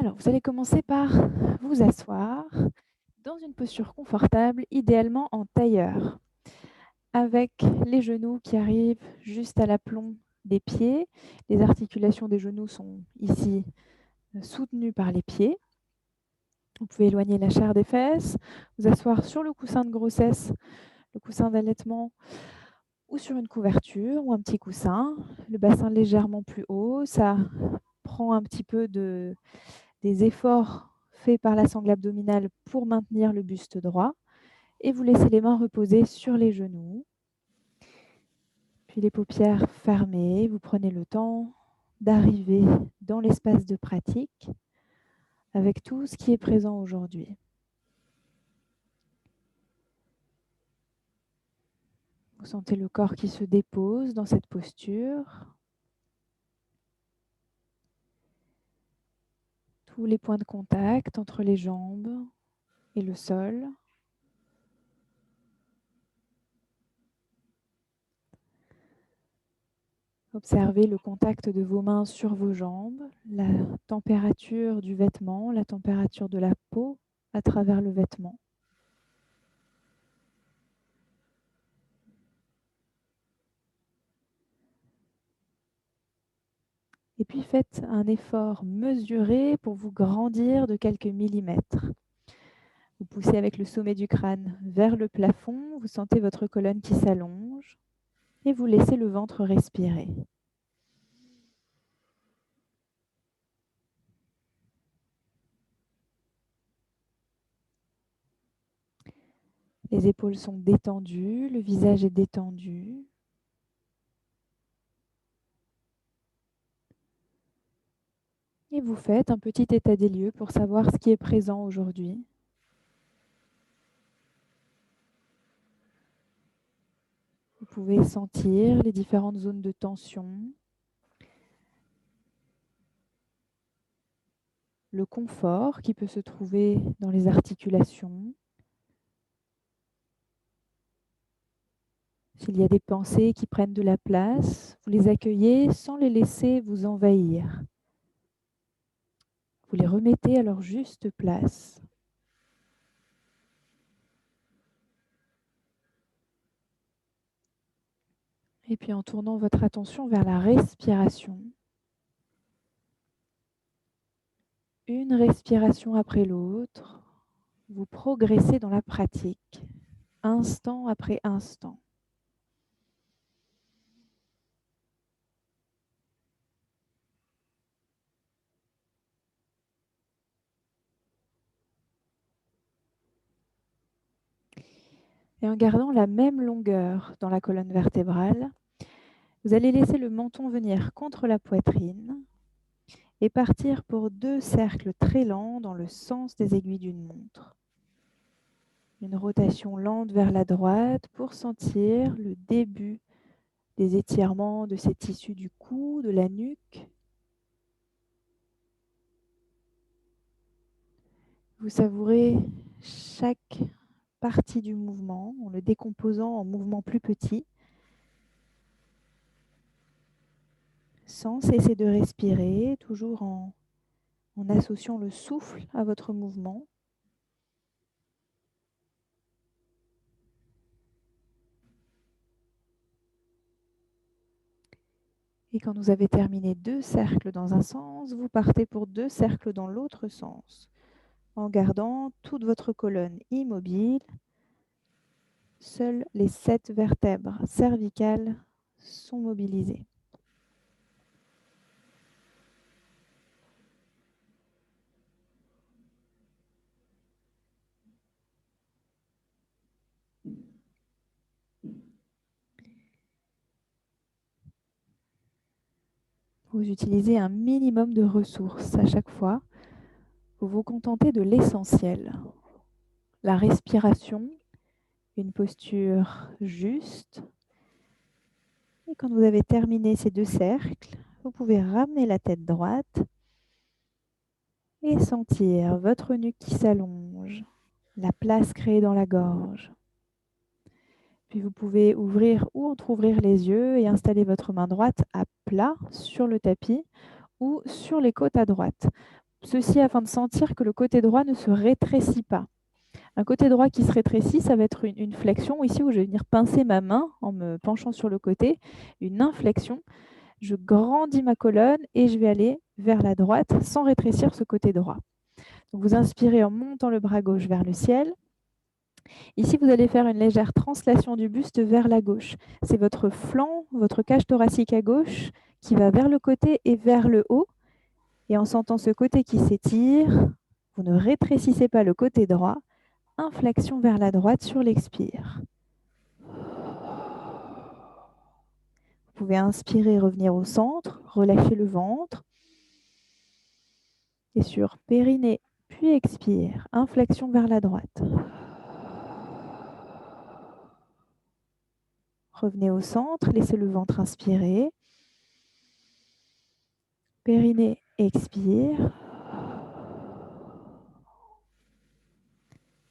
Alors, vous allez commencer par vous asseoir dans une posture confortable, idéalement en tailleur, avec les genoux qui arrivent juste à l'aplomb des pieds. Les articulations des genoux sont ici soutenues par les pieds. Vous pouvez éloigner la chair des fesses, vous asseoir sur le coussin de grossesse, le coussin d'allaitement ou sur une couverture ou un petit coussin, le bassin légèrement plus haut. Ça prend un petit peu des efforts faits par la sangle abdominale pour maintenir le buste droit. Et vous laissez les mains reposer sur les genoux. Puis les paupières fermées, vous prenez le temps d'arriver dans l'espace de pratique avec tout ce qui est présent aujourd'hui. Vous sentez le corps qui se dépose dans cette posture. Tous les points de contact entre les jambes et le sol. Observez le contact de vos mains sur vos jambes, la température du vêtement, la température de la peau à travers le vêtement. Et puis faites un effort mesuré pour vous grandir de quelques millimètres. Vous poussez avec le sommet du crâne vers le plafond, vous sentez votre colonne qui s'allonge et vous laissez le ventre respirer. Les épaules sont détendues, le visage est détendu. Et vous faites un petit état des lieux pour savoir ce qui est présent aujourd'hui. Vous pouvez sentir les différentes zones de tension, le confort qui peut se trouver dans les articulations. S'il y a des pensées qui prennent de la place, vous les accueillez sans les laisser vous envahir. Vous les remettez à leur juste place. Et puis en tournant votre attention vers la respiration, une respiration après l'autre, vous progressez dans la pratique, instant après instant. Et en gardant la même longueur dans la colonne vertébrale, vous allez laisser le menton venir contre la poitrine et partir pour 2 cercles très lents dans le sens des aiguilles d'une montre. Une rotation lente vers la droite pour sentir le début des étirements de ces tissus du cou, de la nuque. Vous savourez chaque partie du mouvement en le décomposant en mouvements plus petits, sans cesser de respirer, toujours en associant le souffle à votre mouvement. Et quand vous avez terminé 2 cercles dans un sens, vous partez pour 2 cercles dans l'autre sens, en gardant toute votre colonne immobile. Seules les 7 vertèbres cervicales sont mobilisées. Vous utilisez un minimum de ressources à chaque fois. Vous vous contentez de l'essentiel. La respiration, une posture juste. Et quand vous avez terminé ces 2 cercles, vous pouvez ramener la tête droite et sentir votre nuque qui s'allonge, la place créée dans la gorge. Puis vous pouvez ouvrir ou entrouvrir les yeux et installer votre main droite à plat sur le tapis ou sur les côtes à droite. Ceci afin de sentir que le côté droit ne se rétrécit pas. Un côté droit qui se rétrécit, ça va être une flexion ici où je vais venir pincer ma main en me penchant sur le côté. Une inflexion. Je grandis ma colonne et je vais aller vers la droite sans rétrécir ce côté droit. Donc vous inspirez en montant le bras gauche vers le ciel. Ici, vous allez faire une légère translation du buste vers la gauche. C'est votre flanc, votre cage thoracique à gauche qui va vers le côté et vers le haut. Et en sentant ce côté qui s'étire, vous ne rétrécissez pas le côté droit. Inflexion vers la droite sur l'expire. Vous pouvez inspirer, revenir au centre, relâcher le ventre. Et sur périnée, puis expire. Inflexion vers la droite. Revenez au centre, laissez le ventre inspirer. Périnée, expire.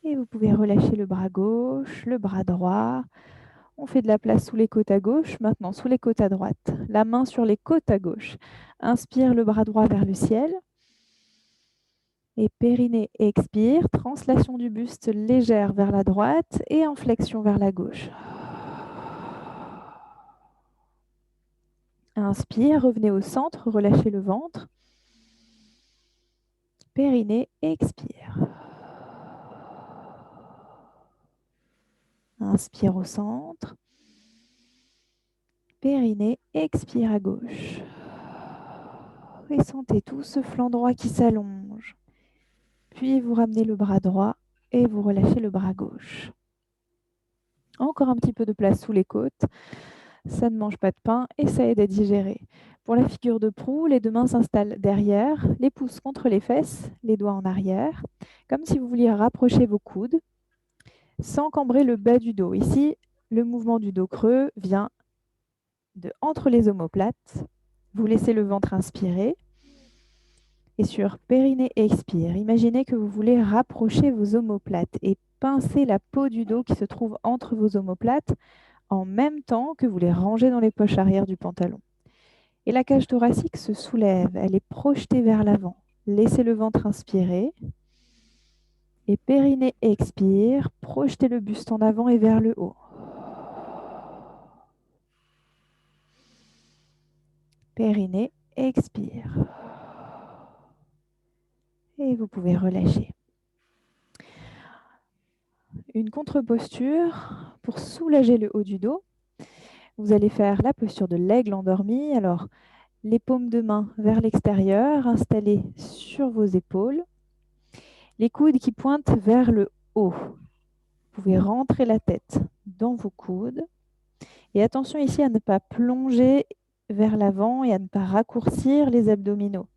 Et vous pouvez relâcher le bras gauche, le bras droit. On fait de la place sous les côtes à gauche, maintenant sous les côtes à droite. La main sur les côtes à gauche. Inspire le bras droit vers le ciel. Et périnée, expire. Translation du buste légère vers la droite et inflexion vers la gauche. Inspire, revenez au centre, relâchez le ventre. Périnée, expire. Inspire au centre. Périnée, expire à gauche. Et sentez tout ce flanc droit qui s'allonge. Puis vous ramenez le bras droit et vous relâchez le bras gauche. Encore un petit peu de place sous les côtes. Ça ne mange pas de pain et ça aide à digérer. Pour la figure de proue, les deux mains s'installent derrière, les pouces contre les fesses, les doigts en arrière, comme si vous vouliez rapprocher vos coudes, sans cambrer le bas du dos. Ici, le mouvement du dos creux vient de entre les omoplates. Vous laissez le ventre inspirer. Et sur périnée, expire. Imaginez que vous voulez rapprocher vos omoplates et pincer la peau du dos qui se trouve entre vos omoplates en même temps que vous les rangez dans les poches arrière du pantalon. Et la cage thoracique se soulève, elle est projetée vers l'avant. Laissez le ventre inspirer. Et périnée, expire. Projetez le buste en avant et vers le haut. Périnée, expire. Et vous pouvez relâcher. Une contre-posture pour soulager le haut du dos. Vous allez faire la posture de l'aigle endormi. Alors, les paumes de main vers l'extérieur, installées sur vos épaules. Les coudes qui pointent vers le haut. Vous pouvez rentrer la tête dans vos coudes. Et attention ici à ne pas plonger vers l'avant et à ne pas raccourcir les abdominaux.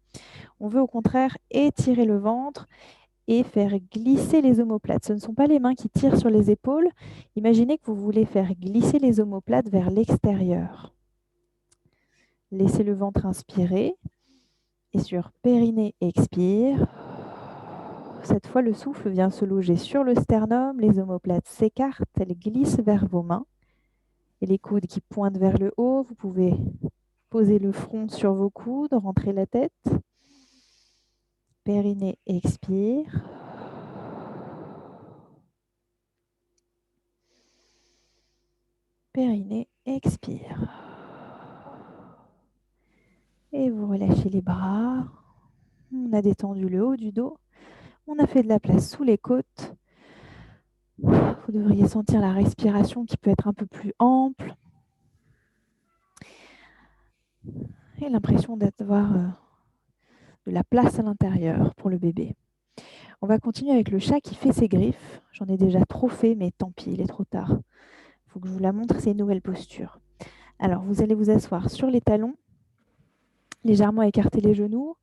On veut au contraire étirer le ventre et faire glisser les omoplates. Ce ne sont pas les mains qui tirent sur les épaules. Imaginez que vous voulez faire glisser les omoplates vers l'extérieur. Laissez le ventre inspirer. Et sur périnée, expire. Cette fois, le souffle vient se loger sur le sternum. Les omoplates s'écartent, elles glissent vers vos mains. Et les coudes qui pointent vers le haut, vous pouvez poser le front sur vos coudes, rentrer la tête. Périnée, expire. Périnée, expire. Et vous relâchez les bras. On a détendu le haut du dos. On a fait de la place sous les côtes. Vous devriez sentir la respiration qui peut être un peu plus ample. Et l'impression d'avoir de la place à l'intérieur pour le bébé. On va continuer avec le chat qui fait ses griffes. J'en ai déjà trop fait, mais tant pis, il est trop tard. Il faut que je vous la montre, c'est une nouvelle posture. Alors, vous allez vous asseoir sur les talons, légèrement écarter les genoux.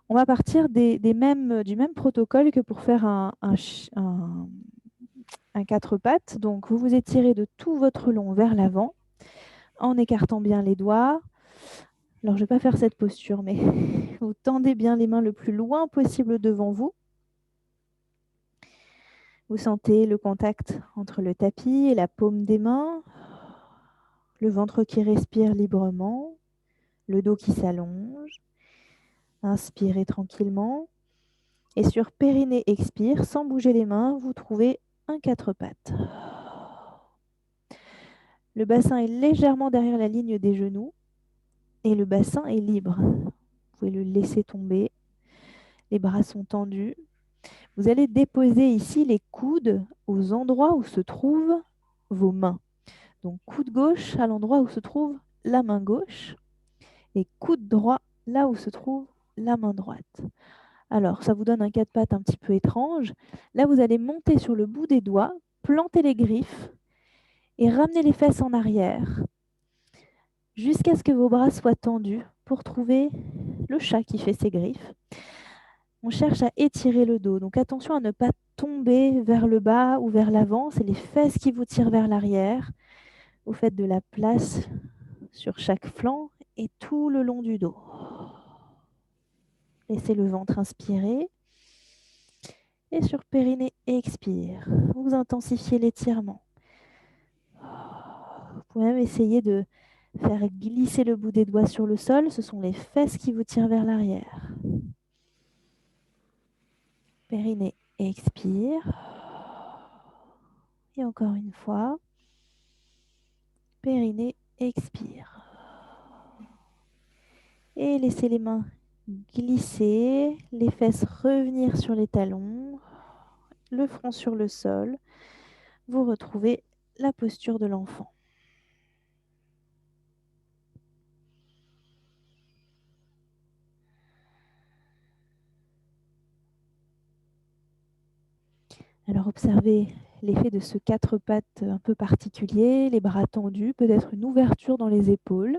On va partir du même protocole que pour faire un quatre pattes. Donc, vous vous étirez de tout votre long vers l'avant, en écartant bien les doigts. Alors, je ne vais pas faire cette posture, mais vous tendez bien les mains le plus loin possible devant vous. Vous sentez le contact entre le tapis et la paume des mains, le ventre qui respire librement, le dos qui s'allonge. Inspirez tranquillement. Et sur périnée, expire, sans bouger les mains, vous trouvez un quatre pattes. Le bassin est légèrement derrière la ligne des genoux et le bassin est libre. Vous pouvez le laisser tomber. Les bras sont tendus. Vous allez déposer ici les coudes aux endroits où se trouvent vos mains. Donc coude gauche à l'endroit où se trouve la main gauche et coude droit là où se trouve la main droite. Alors ça vous donne un quatre pattes un petit peu étrange. Là vous allez monter sur le bout des doigts, planter les griffes et ramener les fesses en arrière jusqu'à ce que vos bras soient tendus pour trouver le chat qui fait ses griffes. On cherche à étirer le dos, donc attention à ne pas tomber vers le bas ou vers l'avant. C'est les fesses qui vous tirent vers l'arrière. Vous faites de la place sur chaque flanc et tout le long du dos. Laissez le ventre inspirer. Et sur périnée, expire. Vous intensifiez l'étirement. Vous pouvez même essayer de faire glisser le bout des doigts sur le sol. Ce sont les fesses qui vous tirent vers l'arrière. Périnée, expire. Et encore une fois. Périnée, expire. Et laissez les mains glisser, les fesses revenir sur les talons, le front sur le sol. Vous retrouvez la posture de l'enfant. Alors observez l'effet de ce quatre pattes un peu particulier, les bras tendus, peut-être une ouverture dans les épaules.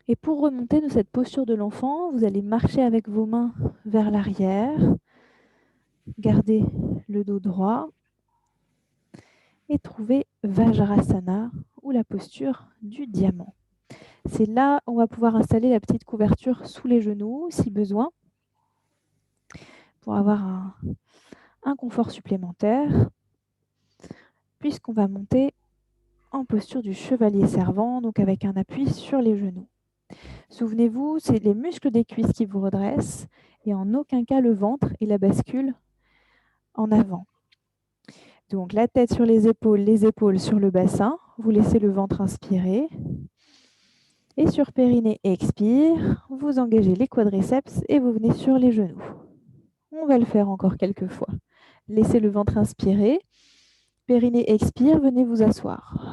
Et pour remonter de cette posture de l'enfant, vous allez marcher avec vos mains vers l'arrière, garder le dos droit et trouver Vajrasana ou la posture du diamant. C'est là où on va pouvoir installer la petite couverture sous les genoux si besoin pour avoir un confort supplémentaire puisqu'on va monter en posture du chevalier servant, donc avec un appui sur les genoux. Souvenez-vous, c'est les muscles des cuisses qui vous redressent et en aucun cas le ventre et la bascule en avant. Donc la tête sur les épaules sur le bassin. Vous laissez le ventre inspirer. Et sur périnée, expire. Vous engagez les quadriceps et vous venez sur les genoux. On va le faire encore quelques fois. Laissez le ventre inspirer. Périnée, expire. Venez vous asseoir.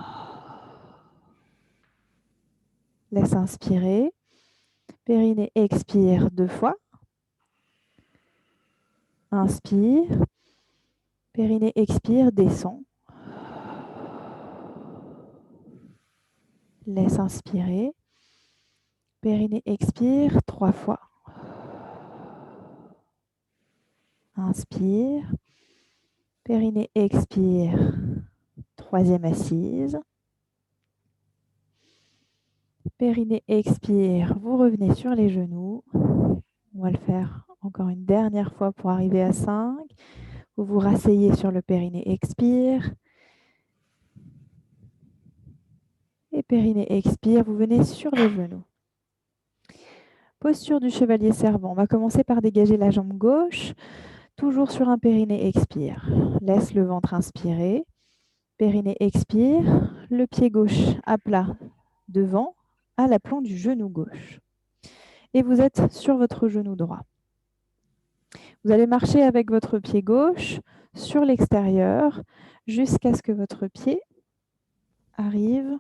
Laisse inspirer. Périnée, expire 2 fois. Inspire. Périnée, expire, descend. Laisse inspirer. Périnée, expire 3 fois. Inspire. Périnée, expire. 3e assise. Périnée, expire. Vous revenez sur les genoux. On va le faire encore une dernière fois pour arriver à 5. Vous vous rasseyez sur le périnée, expire. Et périnée, expire. Vous venez sur les genoux. Posture du chevalier servant. On va commencer par dégager la jambe gauche. Toujours sur un périnée, expire. Laisse le ventre inspirer. Périnée, expire. Le pied gauche à plat devant, à l'aplomb du genou gauche. Et vous êtes sur votre genou droit. Vous allez marcher avec votre pied gauche sur l'extérieur jusqu'à ce que votre pied arrive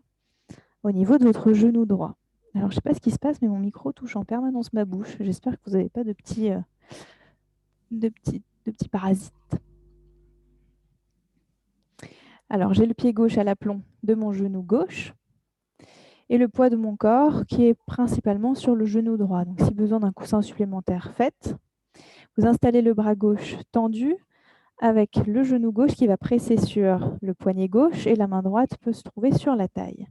au niveau de votre genou droit. Alors, je ne sais pas ce qui se passe, mais mon micro touche en permanence ma bouche. J'espère que vous n'avez pas de petits parasites. Alors, j'ai le pied gauche à l'aplomb de mon genou gauche et le poids de mon corps qui est principalement sur le genou droit. Donc, si besoin d'un coussin supplémentaire, faites. Vous installez le bras gauche tendu avec le genou gauche qui va presser sur le poignet gauche et la main droite peut se trouver sur la taille.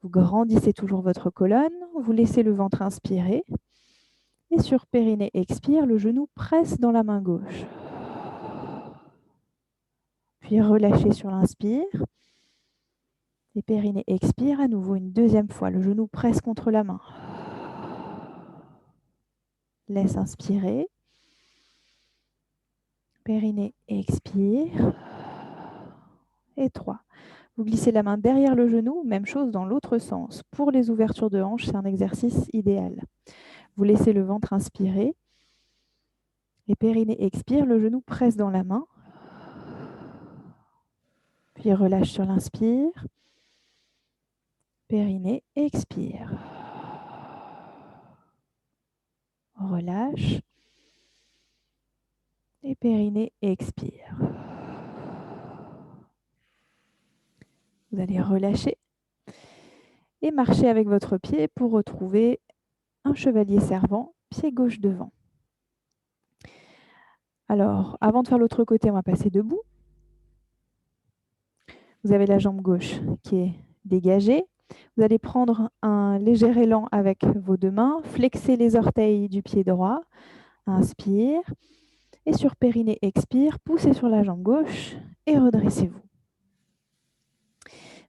Vous grandissez toujours votre colonne, vous laissez le ventre inspirer et sur périnée expire, le genou presse dans la main gauche. Puis relâchez sur l'inspire et périnée expire à nouveau une deuxième fois, le genou presse contre la main. Laisse inspirer. Périnée, expire. Et 3. Vous glissez la main derrière le genou, même chose dans l'autre sens. Pour les ouvertures de hanches, c'est un exercice idéal. Vous laissez le ventre inspirer. Et périnée expire, le genou presse dans la main. Puis relâche sur l'inspire. Périnée expire. Relâche. Et périnée expire. Vous allez relâcher et marcher avec votre pied pour retrouver un chevalier servant, pied gauche devant. Alors, avant de faire l'autre côté, on va passer debout. Vous avez la jambe gauche qui est dégagée. Vous allez prendre un léger élan avec vos deux mains, flexer les orteils du pied droit, inspire, et sur périnée, expire, poussez sur la jambe gauche et redressez-vous.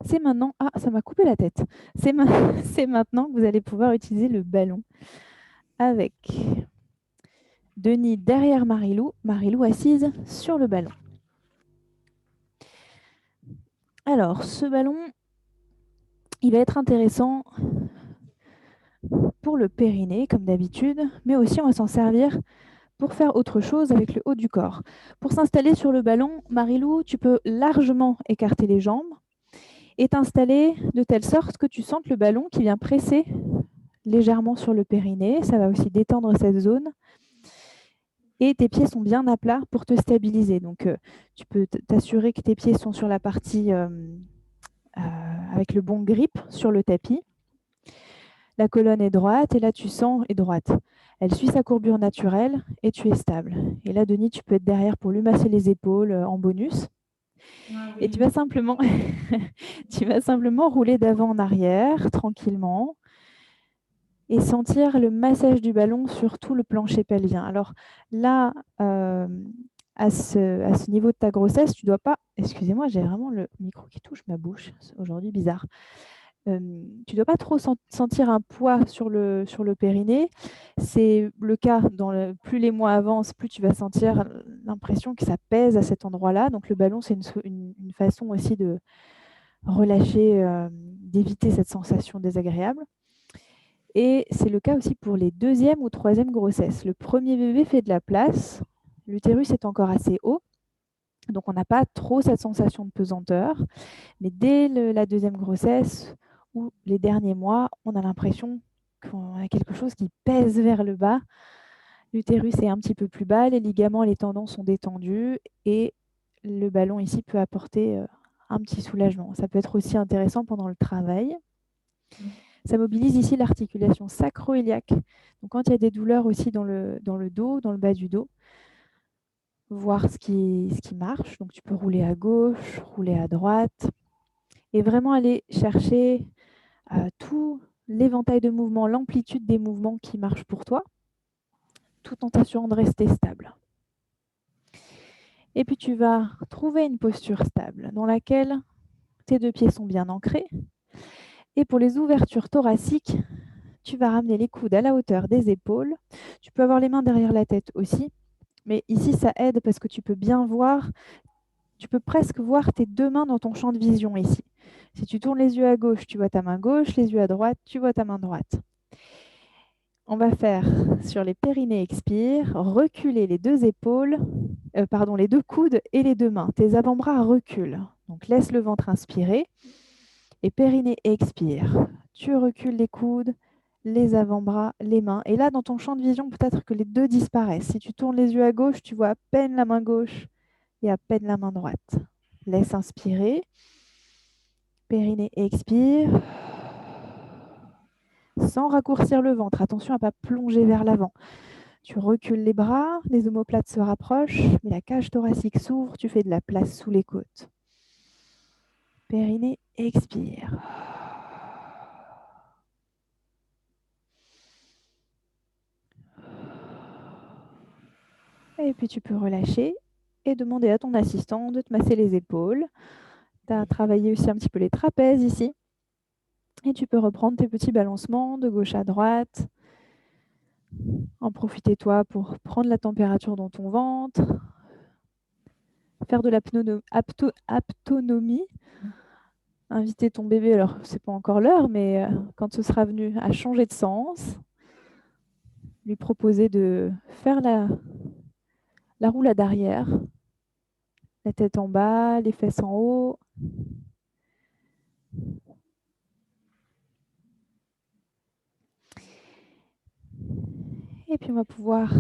C'est maintenant, ah, ça m'a coupé la tête. C'est maintenant que vous allez pouvoir utiliser le ballon avec Denis derrière Marilou, Marilou assise sur le ballon. Alors, ce ballon, il va être intéressant pour le périnée, comme d'habitude, mais aussi on va s'en servir pour faire autre chose avec le haut du corps. Pour s'installer sur le ballon, Marilou, tu peux largement écarter les jambes et t'installer de telle sorte que tu sentes le ballon qui vient presser légèrement sur le périnée. Ça va aussi détendre cette zone. Et tes pieds sont bien à plat pour te stabiliser. Donc, tu peux t'assurer que tes pieds sont sur la partie avec le bon grip sur le tapis. La colonne est droite et là, tu sens est droite. Elle suit sa courbure naturelle et tu es stable. Et là, Denis, tu peux être derrière pour lui masser les épaules en bonus. Ah, oui. Et tu vas simplement rouler d'avant en arrière, tranquillement, et sentir le massage du ballon sur tout le plancher pelvien. Alors là, à ce niveau de ta grossesse, tu ne dois pas... Excusez-moi, j'ai vraiment le micro qui touche ma bouche. C'est aujourd'hui bizarre. Tu ne dois pas trop sentir un poids sur le périnée. C'est le cas, plus les mois avancent, plus tu vas sentir l'impression que ça pèse à cet endroit-là. Donc le ballon, c'est une façon aussi de relâcher, d'éviter cette sensation désagréable. Et c'est le cas aussi pour les deuxième ou troisième grossesses. Le premier bébé fait de la place, l'utérus est encore assez haut, donc on n'a pas trop cette sensation de pesanteur. Mais dès la deuxième grossesse ou les derniers mois, on a l'impression qu'on a quelque chose qui pèse vers le bas. L'utérus est un petit peu plus bas, les ligaments, les tendons sont détendus et le ballon ici peut apporter un petit soulagement. Ça peut être aussi intéressant pendant le travail. Ça mobilise ici l'articulation sacro-iliaque. Donc quand il y a des douleurs aussi dans le dos, dans le bas du dos, voir ce qui marche. Donc tu peux rouler à gauche, rouler à droite et vraiment aller chercher tout l'éventail de mouvements, l'amplitude des mouvements qui marchent pour toi, tout en t'assurant de rester stable. Et puis tu vas trouver une posture stable dans laquelle tes deux pieds sont bien ancrés. Et pour les ouvertures thoraciques, tu vas ramener les coudes à la hauteur des épaules. Tu peux avoir les mains derrière la tête aussi. Mais ici, ça aide parce que tu peux bien voir, tu peux presque voir tes deux mains dans ton champ de vision ici. Si tu tournes les yeux à gauche, tu vois ta main gauche, les yeux à droite, tu vois ta main droite. On va faire sur les périnées, expire, reculer les deux épaules, les deux coudes et les deux mains. Tes avant-bras reculent. Donc laisse le ventre inspirer. Et périnée, expire. Tu recules les coudes, les avant-bras, les mains. Et là, dans ton champ de vision, peut-être que les deux disparaissent. Si tu tournes les yeux à gauche, tu vois à peine la main gauche et à peine la main droite. Laisse inspirer. Périnée, expire. Sans raccourcir le ventre. Attention à ne pas plonger vers l'avant. Tu recules les bras, les omoplates se rapprochent, mais la cage thoracique s'ouvre, tu fais de la place sous les côtes. Périnée, expire. Et puis tu peux relâcher et demander à ton assistant de te masser les épaules. Tu as travaillé aussi un petit peu les trapèzes ici. Et tu peux reprendre tes petits balancements de gauche à droite, En profiter toi pour prendre la température dans ton ventre, faire de l'aptonomie, inviter ton bébé, alors c'est pas encore l'heure, mais quand ce sera venu à changer de sens, lui proposer de faire la roulade arrière, la tête en bas, les fesses en haut. Et puis on va pouvoir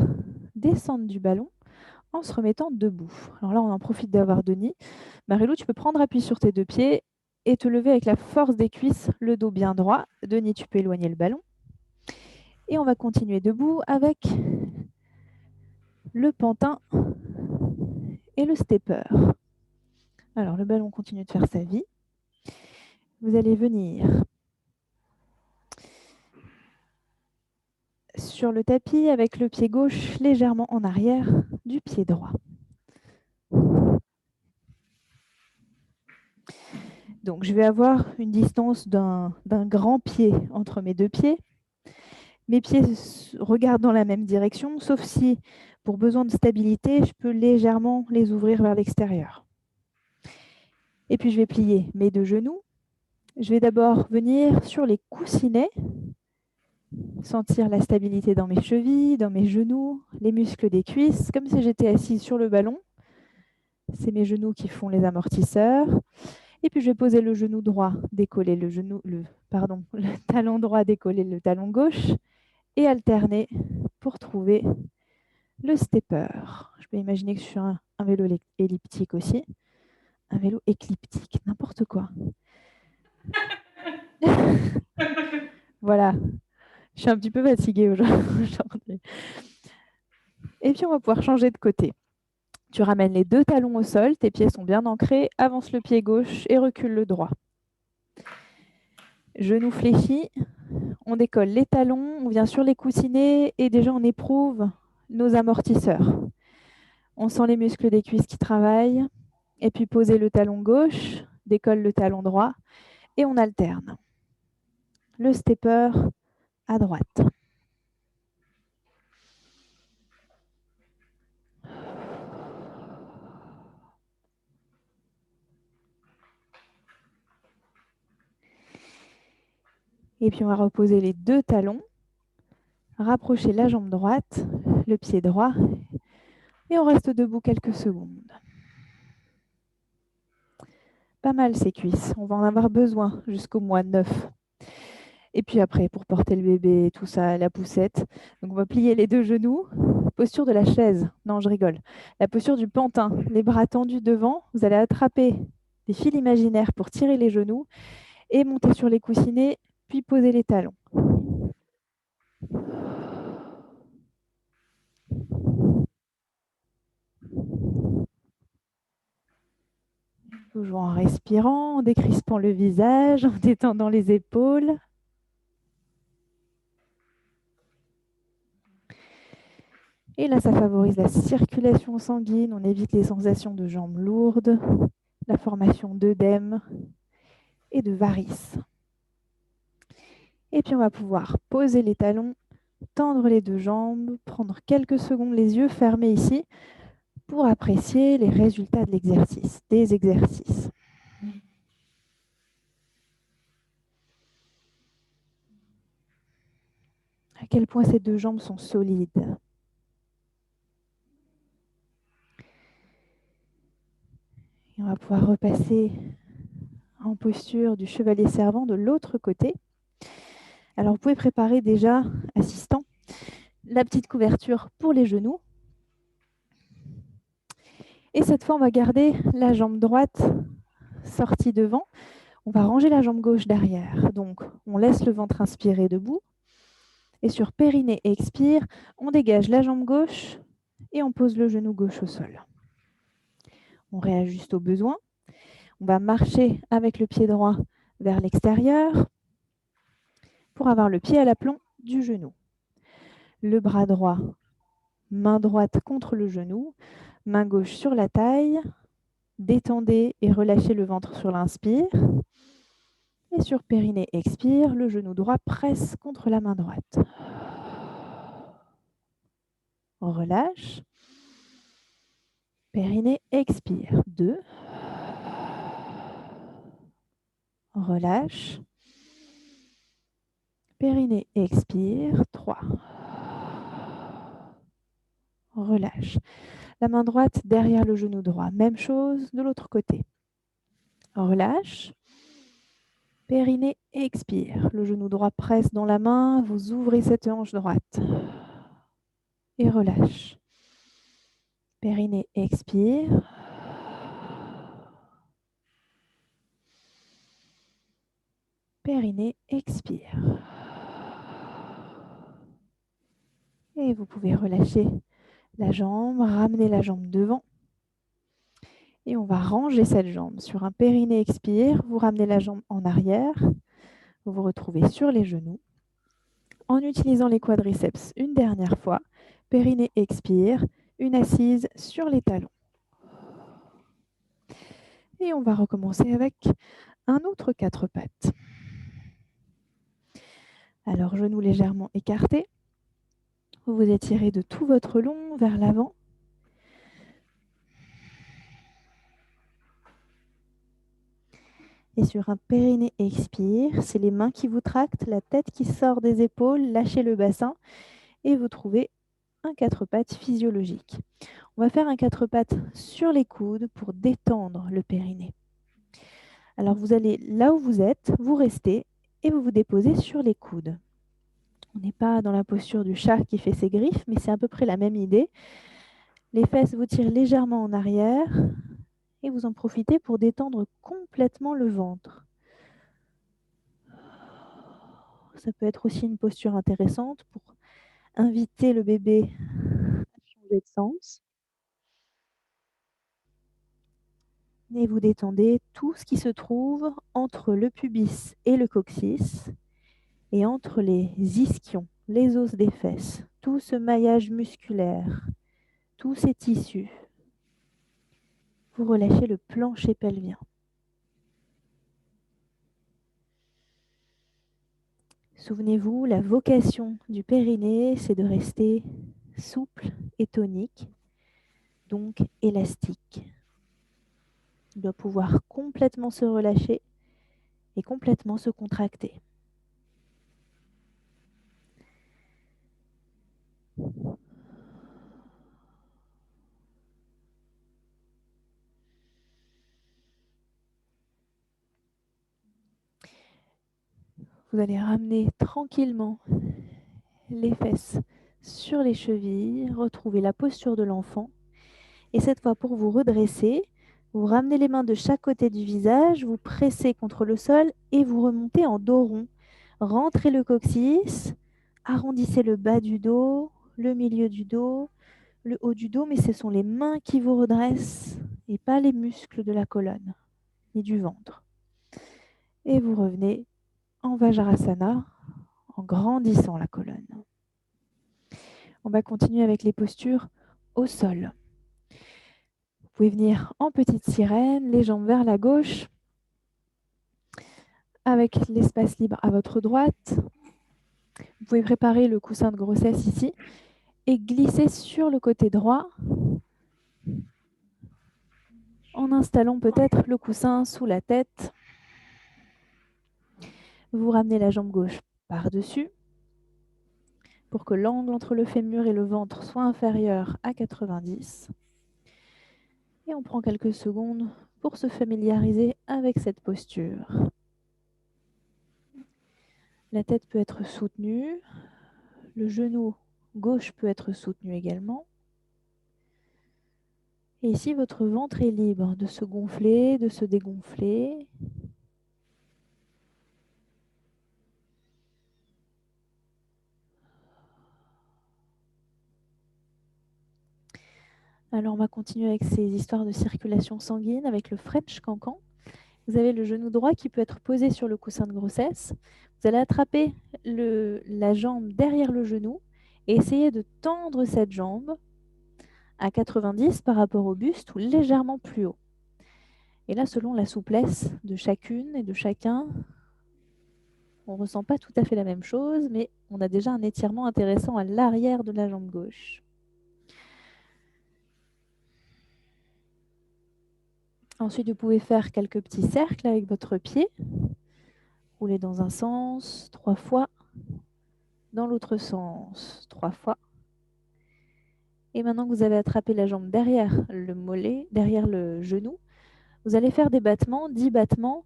descendre du ballon en se remettant debout. Alors là, on en profite d'avoir Denis. Marilou, tu peux prendre appui sur tes deux pieds et te lever avec la force des cuisses, le dos bien droit. Denis, tu peux éloigner le ballon. Et on va continuer debout avec le pantin et le stepper. Alors, le ballon continue de faire sa vie. Vous allez venir sur le tapis avec le pied gauche légèrement en arrière du pied droit. Donc, je vais avoir une distance d'un grand pied entre mes deux pieds. Mes pieds regardent dans la même direction, sauf si, pour besoin de stabilité, je peux légèrement les ouvrir vers l'extérieur. Et puis, je vais plier mes deux genoux. Je vais d'abord venir sur les coussinets, sentir la stabilité dans mes chevilles, dans mes genoux, les muscles des cuisses, comme si j'étais assise sur le ballon. C'est mes genoux qui font les amortisseurs. Et puis, je vais poser le genou droit, décoller le talon droit, décoller le talon gauche et alterner pour trouver le stepper. Je peux imaginer que je suis un vélo elliptique aussi. Un vélo écliptique, n'importe quoi. Voilà, je suis un petit peu fatiguée aujourd'hui. Et puis, on va pouvoir changer de côté. Tu ramènes les deux talons au sol, tes pieds sont bien ancrés, avance le pied gauche et recule le droit. Genoux fléchis, on décolle les talons, on vient sur les coussinets et déjà on éprouve nos amortisseurs. On sent les muscles des cuisses qui travaillent. Et puis poser le talon gauche, décolle le talon droit et on alterne. Le stepper à droite. Et puis on va reposer les deux talons, rapprocher la jambe droite, le pied droit et on reste debout quelques secondes. Pas mal ces cuisses, on va en avoir besoin jusqu'au mois 9. Et puis après, pour porter le bébé, tout ça, la poussette. Donc on va plier les deux genoux, posture de la chaise. Non, je rigole. La posture du pantin, les bras tendus devant. Vous allez attraper des fils imaginaires pour tirer les genoux et monter sur les coussinets, puis poser les talons. Toujours en respirant, en décrispant le visage, en détendant les épaules. Et là, ça favorise la circulation sanguine. On évite les sensations de jambes lourdes, la formation d'œdème et de varices. Et puis, on va pouvoir poser les talons, tendre les deux jambes, prendre quelques secondes les yeux fermés ici pour apprécier les résultats de l'exercice, des exercices. À quel point ces deux jambes sont solides. Et on va pouvoir repasser en posture du chevalier servant de l'autre côté. Alors, vous pouvez préparer déjà, assistant, la petite couverture pour les genoux. Et cette fois, on va garder la jambe droite sortie devant. On va ranger la jambe gauche derrière. Donc, on laisse le ventre inspirer debout. Et sur périnée expire, on dégage la jambe gauche et on pose le genou gauche au sol. On réajuste au besoin. On va marcher avec le pied droit vers l'extérieur pour avoir le pied à l'aplomb du genou. Le bras droit, main droite contre le genou, main gauche sur la taille. Détendez et relâchez le ventre sur l'inspire. Et sur périnée expire, le genou droit presse contre la main droite. relâche. Périnée, expire. 2. Relâche. Périnée, expire. 3. Relâche. La main droite derrière le genou droit. Même chose de l'autre côté. Relâche. Périnée, expire. Le genou droit presse dans la main. Vous ouvrez cette hanche droite. Et relâche. Périnée, expire. Périnée, expire. Et vous pouvez relâcher la jambe, ramener la jambe devant. Et on va ranger cette jambe. Sur un périnée expire, vous ramenez la jambe en arrière. Vous vous retrouvez sur les genoux. En utilisant les quadriceps une dernière fois, périnée expire, une assise sur les talons. Et on va recommencer avec un autre 4 pattes. Alors, genoux légèrement écartés. Vous vous étirez de tout votre long vers l'avant. Et sur un périnée expire, c'est les mains qui vous tractent, la tête qui sort des épaules, lâchez le bassin et vous trouvez un 4 pattes physiologique. On va faire un 4 pattes sur les coudes pour détendre le périnée. Alors vous allez là où vous êtes, vous restez et vous vous déposez sur les coudes. On n'est pas dans la posture du chat qui fait ses griffes, mais c'est à peu près la même idée. Les fesses vous tirent légèrement en arrière et vous en profitez pour détendre complètement le ventre. Ça peut être aussi une posture intéressante pour inviter le bébé à changer de sens. Et vous détendez tout ce qui se trouve entre le pubis et le coccyx et entre les ischions, les os des fesses, tout ce maillage musculaire, tous ces tissus. Vous relâchez le plancher pelvien. Souvenez-vous, la vocation du périnée, c'est de rester souple et tonique, donc élastique. Il doit pouvoir complètement se relâcher et complètement se contracter. Vous allez ramener tranquillement les fesses sur les chevilles, retrouver la posture de l'enfant. Et cette fois, pour vous redresser, vous ramenez les mains de chaque côté du visage, vous pressez contre le sol et vous remontez en dos rond. Rentrez le coccyx, arrondissez le bas du dos, le milieu du dos, le haut du dos, mais ce sont les mains qui vous redressent et pas les muscles de la colonne ni du ventre. Et vous revenez en Vajrasana en grandissant la colonne. On va continuer avec les postures au sol. Vous pouvez venir en petite sirène, les jambes vers la gauche, avec l'espace libre à votre droite. Vous pouvez préparer le coussin de grossesse ici et glisser sur le côté droit en installant peut-être le coussin sous la tête. Vous ramenez la jambe gauche par-dessus pour que l'angle entre le fémur et le ventre soit inférieur à 90. Et on prend quelques secondes pour se familiariser avec cette posture. La tête peut être soutenue, le genou gauche peut être soutenu également. Et ici, votre ventre est libre de se gonfler, de se dégonfler. Alors, on va continuer avec ces histoires de circulation sanguine, avec le French cancan. Vous avez le genou droit qui peut être posé sur le coussin de grossesse. Vous allez attraper la jambe derrière le genou et essayer de tendre cette jambe à 90 par rapport au buste ou légèrement plus haut. Et là, selon la souplesse de chacune et de chacun, on ne ressent pas tout à fait la même chose, mais on a déjà un étirement intéressant à l'arrière de la jambe gauche. Ensuite, vous pouvez faire quelques petits cercles avec votre pied. Roulez dans un sens 3 fois, dans l'autre sens 3 fois. Et maintenant que vous avez attrapé la jambe derrière le mollet, derrière le genou, vous allez faire des battements, 10 battements,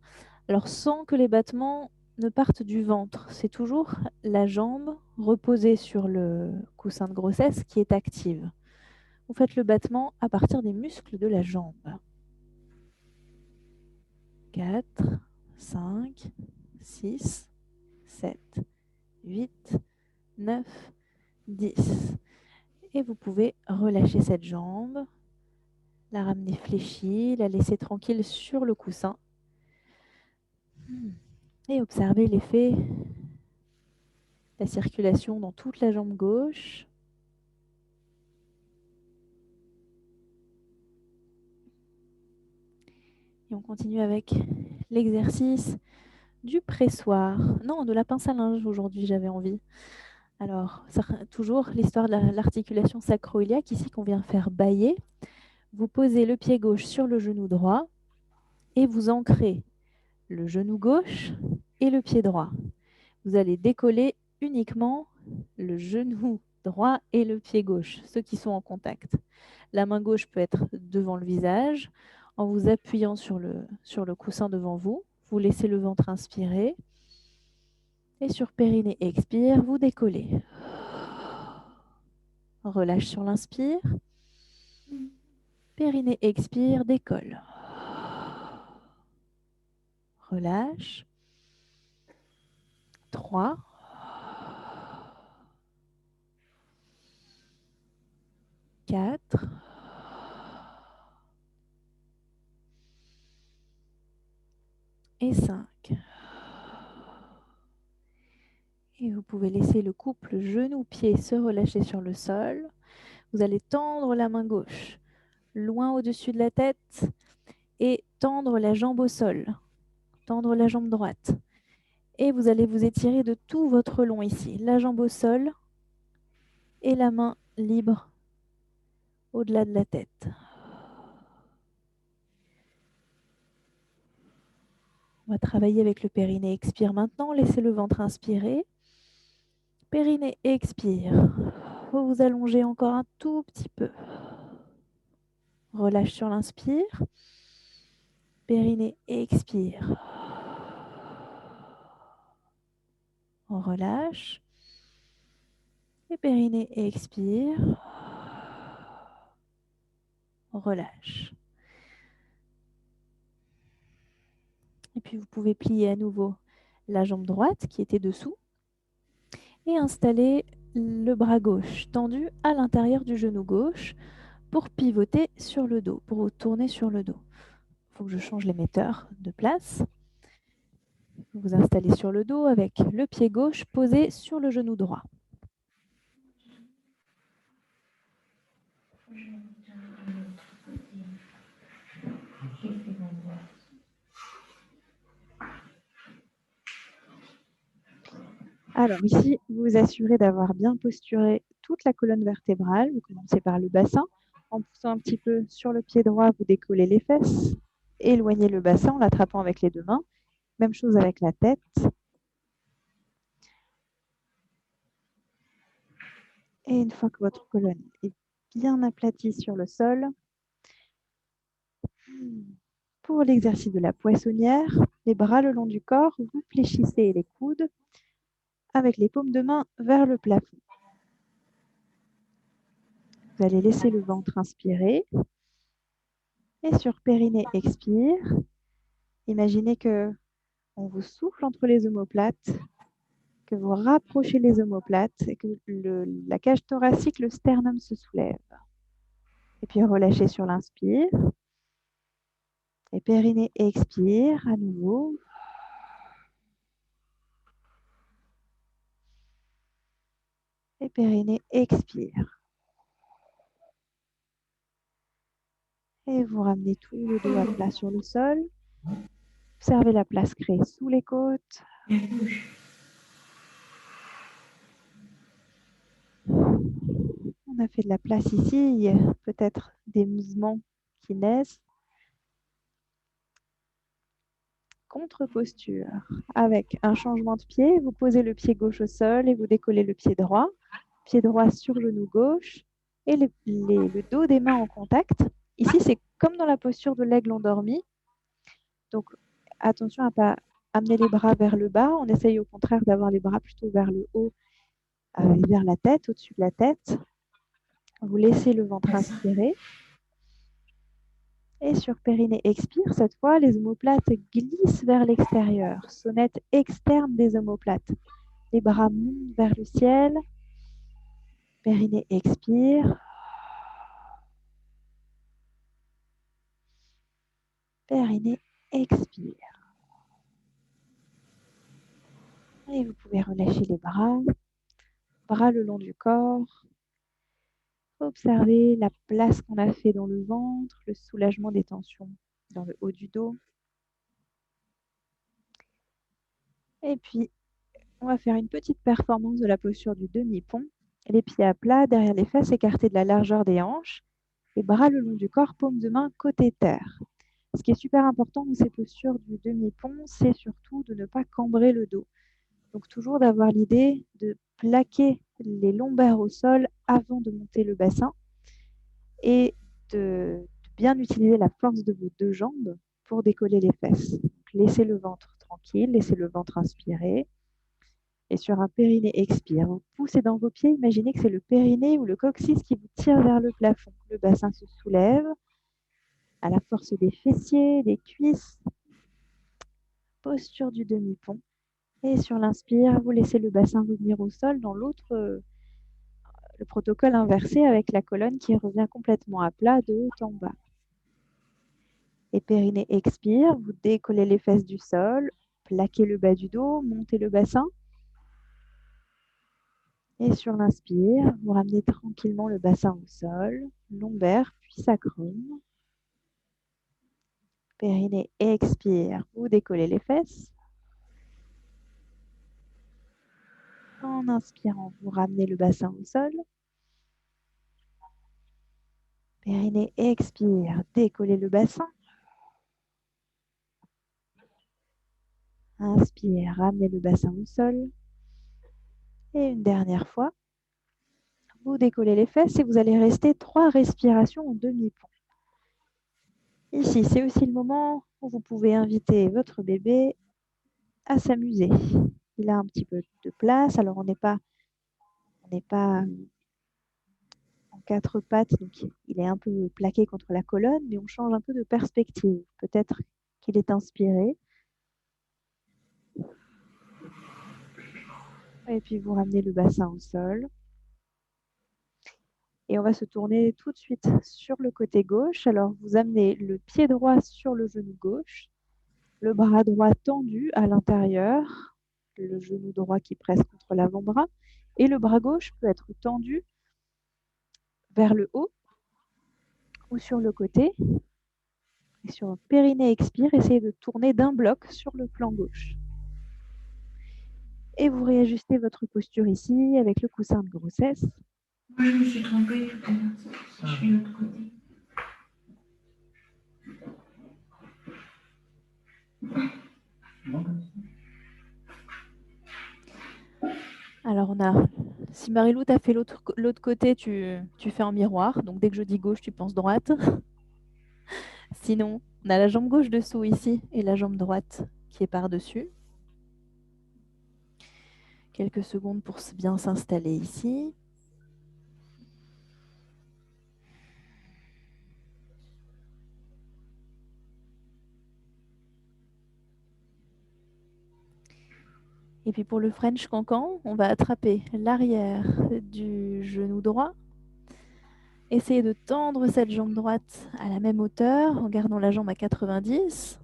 alors sans que les battements ne partent du ventre. C'est toujours la jambe reposée sur le coussin de grossesse qui est active. Vous faites le battement à partir des muscles de la jambe. 4, 5, 6, 7, 8, 9, 10. Et vous pouvez relâcher cette jambe, la ramener fléchie, la laisser tranquille sur le coussin. Et observez l'effet, la circulation dans toute la jambe gauche. Et on continue avec l'exercice du pressoir. Non, de la pince à linge aujourd'hui, j'avais envie. Alors, toujours l'histoire de l'articulation sacro-iliaque, ici qu'on vient faire bâiller. Vous posez le pied gauche sur le genou droit et vous ancrez le genou gauche et le pied droit. Vous allez décoller uniquement le genou droit et le pied gauche, ceux qui sont en contact. La main gauche peut être devant le visage, en vous appuyant sur le coussin devant vous. Vous laissez le ventre inspirer. Et sur périnée expire, vous décollez. Relâche sur l'inspire. Périnée expire, décolle. Relâche. 3. 4. Et 5. Et vous pouvez laisser le couple genou-pied se relâcher sur le sol. Vous allez tendre la main gauche loin au-dessus de la tête et tendre la jambe au sol. Tendre la jambe droite. Et vous allez vous étirer de tout votre long ici. La jambe au sol et la main libre au-delà de la tête. On va travailler avec le périnée. Expire maintenant. Laissez le ventre inspirer. Périnée expire. Vous vous allongez encore un tout petit peu. Relâche sur l'inspire. Périnée expire. On relâche. Et périnée expire. On relâche. Et puis vous pouvez plier à nouveau la jambe droite qui était dessous et installer le bras gauche tendu à l'intérieur du genou gauche pour pivoter sur le dos, pour tourner sur le dos. Il faut que je change l'émetteur de place. Vous vous installez sur le dos avec le pied gauche posé sur le genou droit. Alors ici, vous vous assurez d'avoir bien posturé toute la colonne vertébrale. Vous commencez par le bassin. En poussant un petit peu sur le pied droit, vous décollez les fesses. Éloignez le bassin en l'attrapant avec les deux mains. Même chose avec la tête. Et une fois que votre colonne est bien aplatie sur le sol, pour l'exercice de la poissonnière, les bras le long du corps, vous fléchissez les coudes avec les paumes de main vers le plafond. Vous allez laisser le ventre inspirer. Et sur périnée expire. Imaginez que on vous souffle entre les omoplates, que vous rapprochez les omoplates et que la cage thoracique, le sternum se soulève. Et puis relâchez sur l'inspire. Et périnée expire à nouveau. Et périnée expire. Et vous ramenez tout le dos à plat sur le sol. Observez la place créée sous les côtes. On a fait de la place ici. Il y a peut-être des mouvements qui naissent. contre-posture. Avec un changement de pied, vous posez le pied gauche au sol et vous décollez le pied droit. Pied droit sur genou gauche et le dos des mains en contact. Ici, c'est comme dans la posture de l'aigle endormi. Donc, attention à ne pas amener les bras vers le bas. On essaye au contraire d'avoir les bras plutôt vers le haut et vers la tête, au-dessus de la tête. Vous laissez le ventre inspirer. Et sur périnée expire, cette fois, les omoplates glissent vers l'extérieur. Sonnette externe des omoplates. Les bras montent vers le ciel. Périnée expire. Périnée expire. Et vous pouvez relâcher les bras le long du corps. Observez la place qu'on a fait dans le ventre, le soulagement des tensions dans le haut du dos. Et puis, on va faire une petite performance de la posture du demi-pont. Les pieds à plat, derrière les fesses, écartés de la largeur des hanches. Les bras le long du corps, paumes de main côté terre. Ce qui est super important dans ces postures du demi-pont, c'est surtout de ne pas cambrer le dos. Donc toujours d'avoir l'idée de plaquer les lombaires au sol avant de monter le bassin et de bien utiliser la force de vos deux jambes pour décoller les fesses. Donc, laissez le ventre tranquille, laissez le ventre inspirer. Et sur un périnée expire, vous poussez dans vos pieds, imaginez que c'est le périnée ou le coccyx qui vous tire vers le plafond. Le bassin se soulève à la force des fessiers, des cuisses. Posture du demi-pont. Et sur l'inspire, vous laissez le bassin revenir au sol dans le protocole inversé avec la colonne qui revient complètement à plat de haut en bas. Et périnée expire, vous décollez les fesses du sol, plaquez le bas du dos, montez le bassin. Et sur l'inspire, vous ramenez tranquillement le bassin au sol, lombaire puis sacrum. Périnée expire, vous décollez les fesses. En inspirant, vous ramenez le bassin au sol. Périnée expire, décollez le bassin. Inspire, ramenez le bassin au sol. Et une dernière fois, vous décollez les fesses et vous allez rester 3 respirations en demi-pont. Ici, c'est aussi le moment où vous pouvez inviter votre bébé à s'amuser. Il a un petit peu de place, alors on n'est pas en 4 pattes, donc il est un peu plaqué contre la colonne, mais on change un peu de perspective. Peut-être qu'il est inspiré. Et puis vous ramenez le bassin au sol. Et on va se tourner tout de suite sur le côté gauche. Alors vous amenez le pied droit sur le genou gauche, le bras droit tendu à l'intérieur, le genou droit qui presse contre l'avant-bras, et le bras gauche peut être tendu vers le haut ou sur le côté. Et sur un périnée expire, essayez de tourner d'un bloc sur le flanc gauche. Et vous réajustez votre posture ici avec le coussin de grossesse. Moi, je me suis trompée tout à l'heure. Je suis de l'autre côté. Alors si Marilou t'a fait l'autre côté, tu fais en miroir. Donc dès que je dis gauche, tu penses droite. Sinon, on a la jambe gauche dessous ici et la jambe droite qui est par-dessus. Quelques secondes pour bien s'installer ici. Et puis pour le French cancan, on va attraper l'arrière du genou droit. Essayez de tendre cette jambe droite à la même hauteur en gardant la jambe à 90.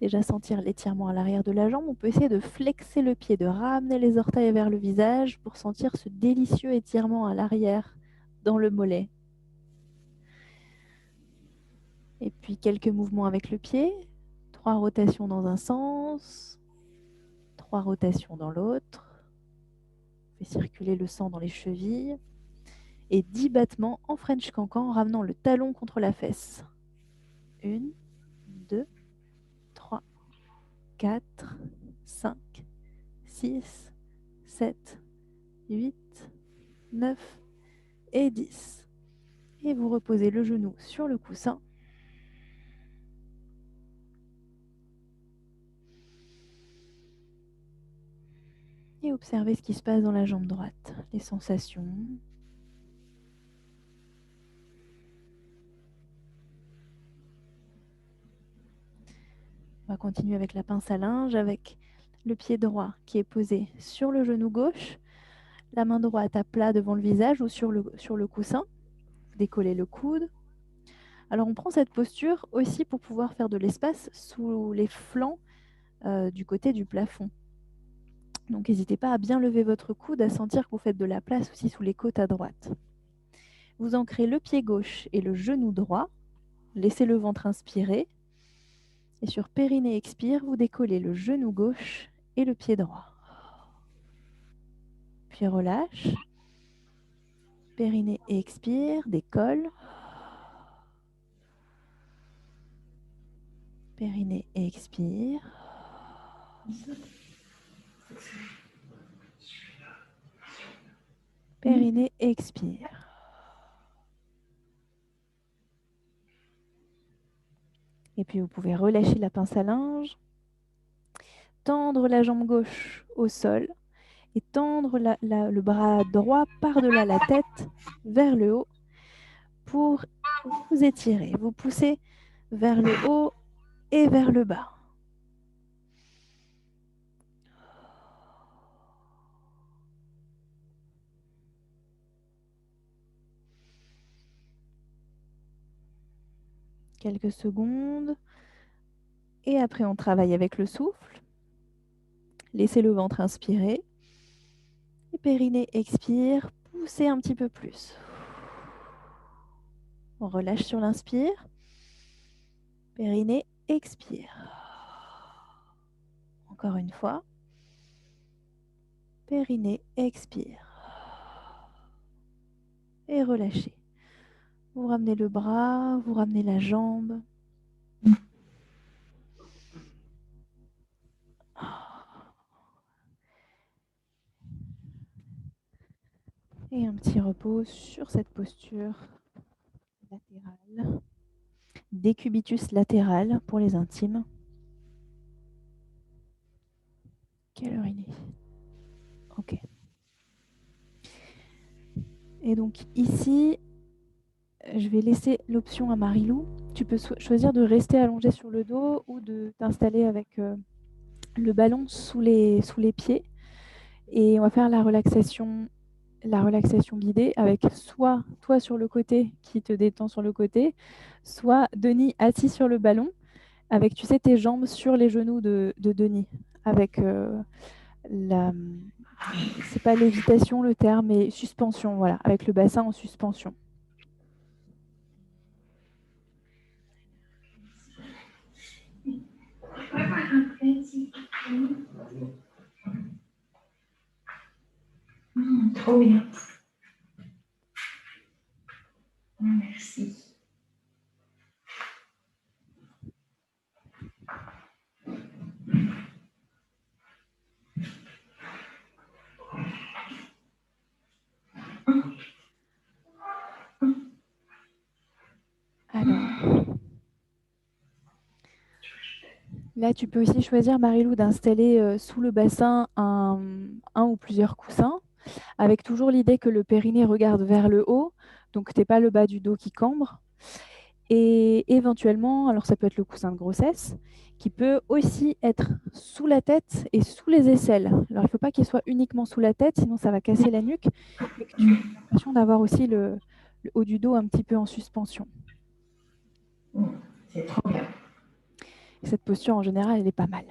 Déjà sentir l'étirement à l'arrière de la jambe. On peut essayer de flexer le pied, de ramener les orteils vers le visage pour sentir ce délicieux étirement à l'arrière dans le mollet. Et puis quelques mouvements avec le pied. 3 rotations dans un sens, 3 rotations dans l'autre. On fait circuler le sang dans les chevilles. Et 10 battements en French cancan en ramenant le talon contre la fesse. 1, 2, 3, 4, 5, 6, 7, 8, 9 et 10. Et vous reposez le genou sur le coussin. Et observez ce qui se passe dans la jambe droite, les sensations. On va continuer avec la pince à linge, avec le pied droit qui est posé sur le genou gauche, la main droite à plat devant le visage ou sur le coussin. Vous décollez le coude. Alors on prend cette posture aussi pour pouvoir faire de l'espace sous les flancs du côté du plafond. Donc n'hésitez pas à bien lever votre coude, à sentir que vous faites de la place aussi sous les côtes à droite. Vous ancrez le pied gauche et le genou droit. Laissez le ventre inspirer. Et sur périnée expire, vous décollez le genou gauche et le pied droit. Puis relâche. Périnée expire, décolle. Périnée expire. Périnée expire. Et puis vous pouvez relâcher la pince à linge, tendre la jambe gauche au sol et tendre le bras droit par-delà la tête vers le haut pour vous étirer. Vous poussez vers le haut et vers le bas. Quelques secondes. Et après, on travaille avec le souffle. Laissez le ventre inspirer. Et périnée expire. Poussez un petit peu plus. On relâche sur l'inspire. Périnée expire. Encore une fois. Périnée expire. Et relâchez. Vous ramenez le bras, vous ramenez la jambe. Et un petit repos sur cette posture latérale. Décubitus latéral pour les intimes. Quelle heure il est? Ok. Et donc ici, je vais laisser l'option à Marilou. Tu peux choisir de rester allongé sur le dos ou de t'installer avec le ballon sous les pieds. Et on va faire la relaxation guidée avec soit toi sur le côté qui te détend sur le côté, soit Denis assis sur le ballon avec, tu sais, tes jambes sur les genoux de Denis. Avec c'est pas lévitation le terme, mais suspension, voilà, avec le bassin en suspension. Trop bien. Merci. Alors, là, tu peux aussi choisir, Marilou, d'installer sous le bassin un ou plusieurs coussins, avec toujours l'idée que le périnée regarde vers le haut, donc tu n'es pas le bas du dos qui cambre. Et éventuellement, alors ça peut être le coussin de grossesse, qui peut aussi être sous la tête et sous les aisselles. Alors il ne faut pas qu'il soit uniquement sous la tête, sinon ça va casser la nuque, et que tu as l'impression d'avoir aussi le haut du dos un petit peu en suspension. C'est trop bien. Et cette posture, en général, elle est pas mal.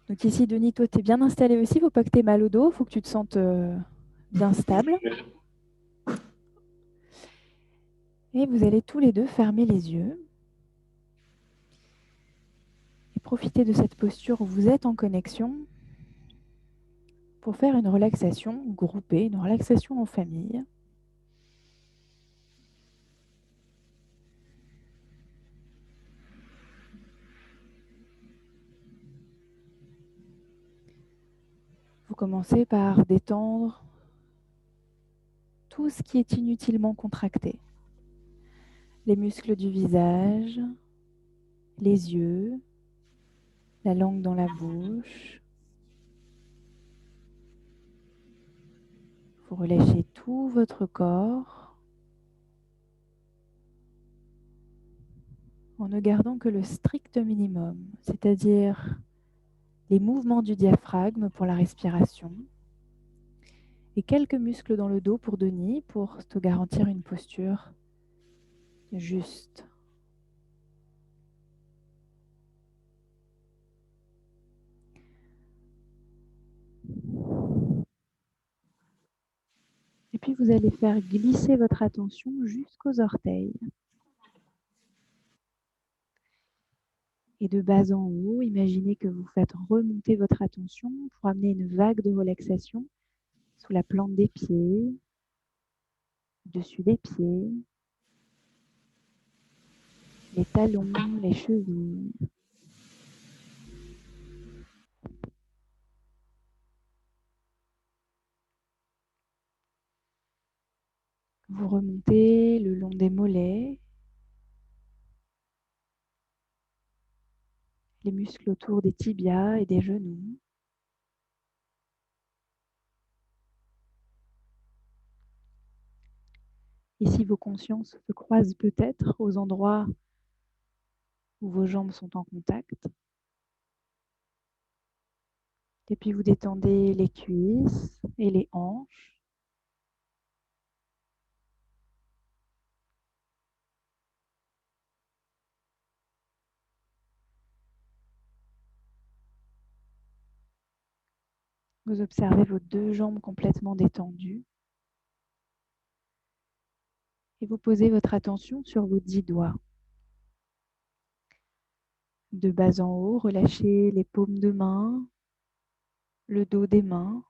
Donc ici, Denis, toi, tu es bien installé aussi. Il ne faut pas que tu aies mal au dos. Il faut que tu te sentes bien stable. Et vous allez tous les deux fermer les yeux. Et profiter de cette posture où vous êtes en connexion pour faire une relaxation groupée, une relaxation en famille. commencer par détendre tout ce qui est inutilement contracté. Les muscles du visage, les yeux, la langue dans la bouche. Vous relâchez tout votre corps en ne gardant que le strict minimum, c'est-à-dire les mouvements du diaphragme pour la respiration et quelques muscles dans le dos pour Denis pour te garantir une posture juste. Et puis vous allez faire glisser votre attention jusqu'aux orteils. Et de bas en haut, imaginez que vous faites remonter votre attention pour amener une vague de relaxation sous la plante des pieds, dessus des pieds, les talons, les chevilles. Vous remontez le long des mollets, les muscles autour des tibias et des genoux. Ici, vos consciences se croisent peut-être aux endroits où vos jambes sont en contact. Et puis vous détendez les cuisses et les hanches. Vous observez vos deux jambes complètement détendues. Et vous posez votre attention sur vos 10 doigts. De bas en haut, relâchez les paumes de main, le dos des mains.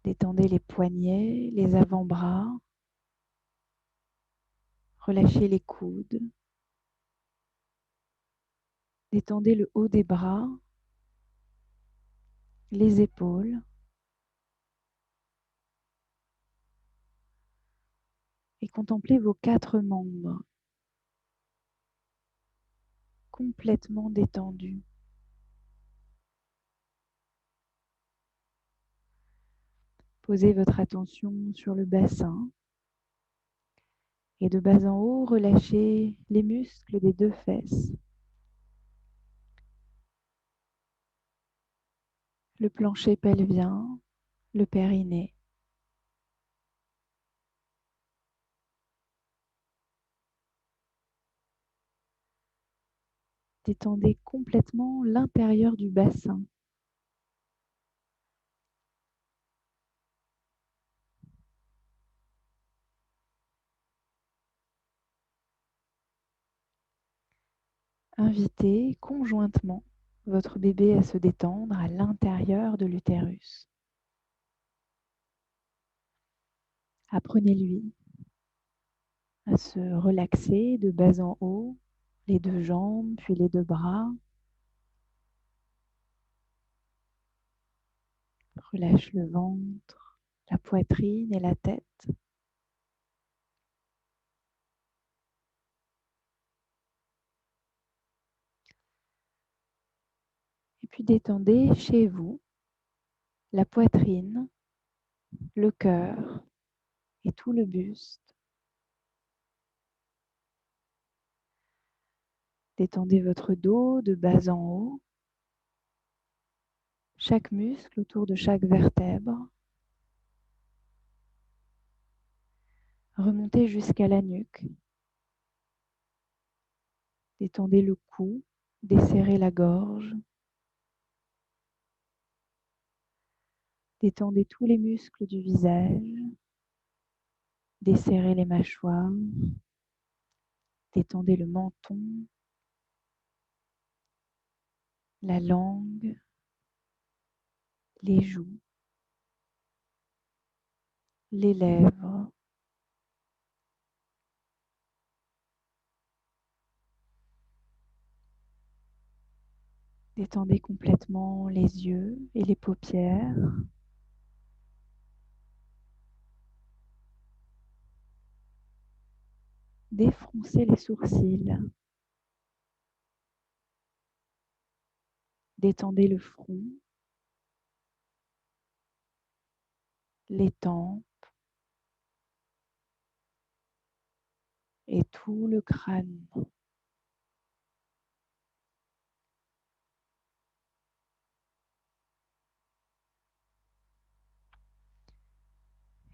Détendez les poignets, les avant-bras. Relâchez les coudes. Détendez le haut des bras, les épaules. Et contemplez vos 4 membres complètement détendus. Posez votre attention sur le bassin. Et de bas en haut, relâchez les muscles des 2 fesses. Le plancher pelvien, le périnée. Détendez complètement l'intérieur du bassin. Invitez conjointement votre bébé à se détendre à l'intérieur de l'utérus. Apprenez-lui à se relaxer de bas en haut, les 2 jambes, puis les 2 bras. Relâche le ventre, la poitrine et la tête. Et puis détendez chez vous la poitrine, le cœur et tout le buste. Détendez votre dos de bas en haut, chaque muscle autour de chaque vertèbre. Remontez jusqu'à la nuque. Détendez le cou, desserrez la gorge. Détendez tous les muscles du visage. Desserrez les mâchoires. Détendez le menton, la langue, les joues, les lèvres. Détendez complètement les yeux et les paupières. Défroncez les sourcils. Détendez le front, les tempes et tout le crâne.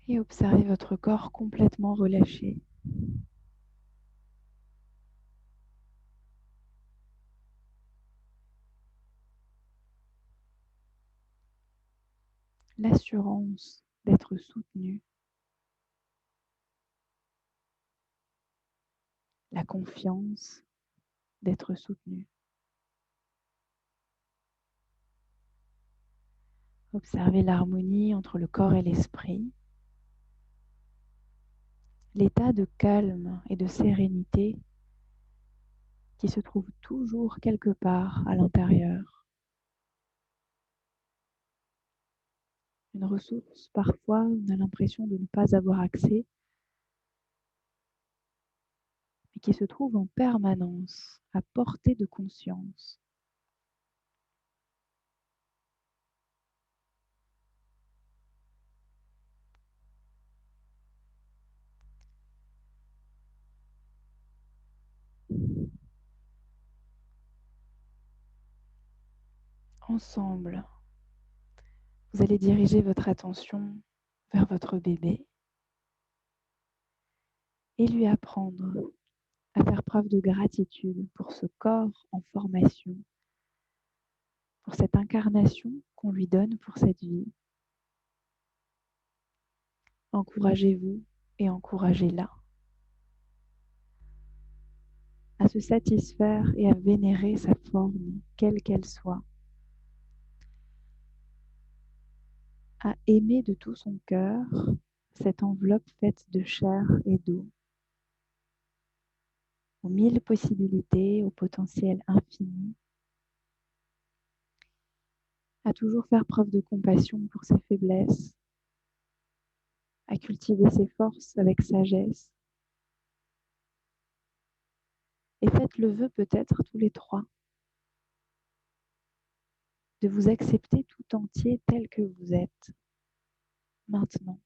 Et observez votre corps complètement relâché. L'assurance d'être soutenu, la confiance d'être soutenu. Observez l'harmonie entre le corps et l'esprit, l'état de calme et de sérénité qui se trouve toujours quelque part à l'intérieur. Une ressource, parfois, on a l'impression de ne pas avoir accès, mais qui se trouve en permanence à portée de conscience. Ensemble, vous allez diriger votre attention vers votre bébé et lui apprendre à faire preuve de gratitude pour ce corps en formation, pour cette incarnation qu'on lui donne pour cette vie. Encouragez-vous et encouragez-la à se satisfaire et à vénérer sa forme, quelle qu'elle soit, à aimer de tout son cœur cette enveloppe faite de chair et d'eau, aux mille possibilités, au potentiel infini, à toujours faire preuve de compassion pour ses faiblesses, à cultiver ses forces avec sagesse. Et faites le vœu peut-être tous les trois de vous accepter tout entier tel que vous êtes maintenant.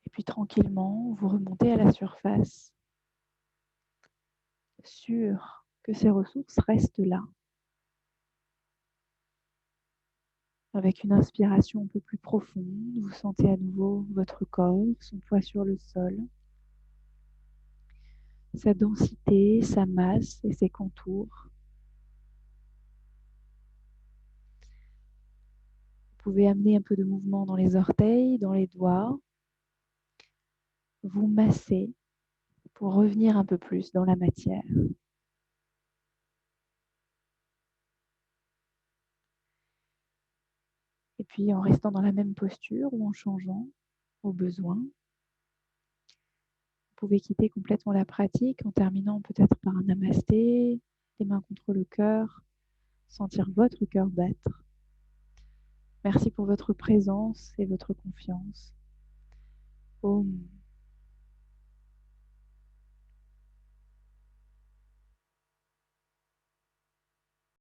Et puis tranquillement, vous remontez à la surface, sûr que ces ressources restent là. Avec une inspiration un peu plus profonde, vous sentez à nouveau votre corps, son poids sur le sol, sa densité, sa masse et ses contours. Vous pouvez amener un peu de mouvement dans les orteils, dans les doigts. Vous massez pour revenir un peu plus dans la matière. Et puis en restant dans la même posture ou en changeant au besoin, vous pouvez quitter complètement la pratique en terminant peut-être par un namasté, les mains contre le cœur, sentir votre cœur battre. Merci pour votre présence et votre confiance. Om.